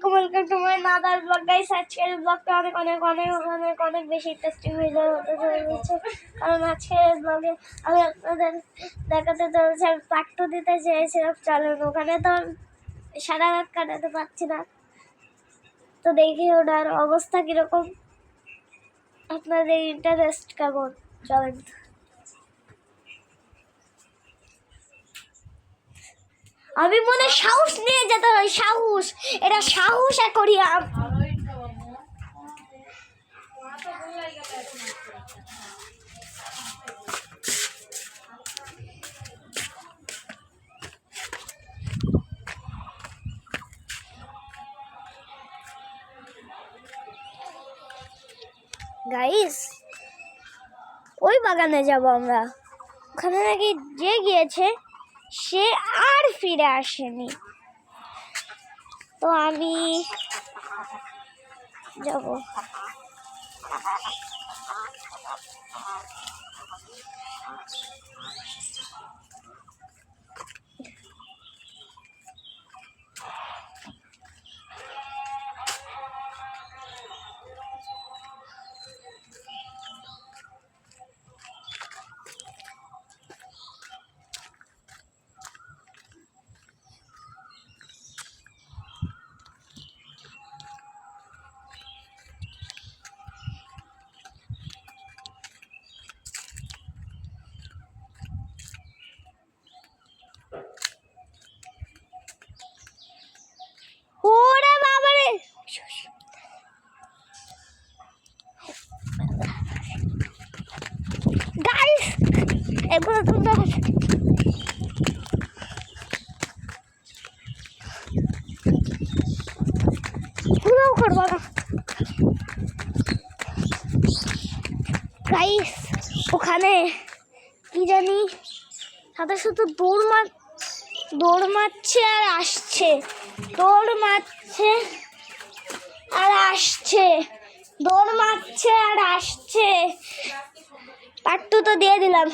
আসসালামাইকুম, welcome to my another blog guys. আজকের ব্লগটা অনেক অনেক অনেক অনেক অনেক বেশি ইন্টারেস্টিং হতে চলেছে, কারণ আজকের ব্লগে আমি আপনাদের দেখাতে চলেছি আমি পার্ট 2 দিতে চেয়েছিলাম। চলেন, ওখানে তো সারা রাত কাটাতে পারছি না, তো দেখি ওনার অবস্থা কীরকম, আপনাদের ইন্টারেস্ট কেমন। চলেন, আমি মনে সাহস নিয়ে যেতে হয়, সাহস, এটা সাহস অ্যাকোয়ারিয়াম। গাইস, ওই বাগানে যাব আমরা, ওখানে নাকি যে গিয়েছে সে আর ফিরে আসেনি, তো আমি যাব। ওরে বাবারে, গাইস এগুলো তোমরা পুরো করবো না গাইস। ওখানে কি জানি সাথে সাথে দৌড় মারছে আর আসছে, দৌড় মারছে আর আসছে, দৌড় মারছে আর আসছে। পার্ট 2 তো দিয়ে দিলাম।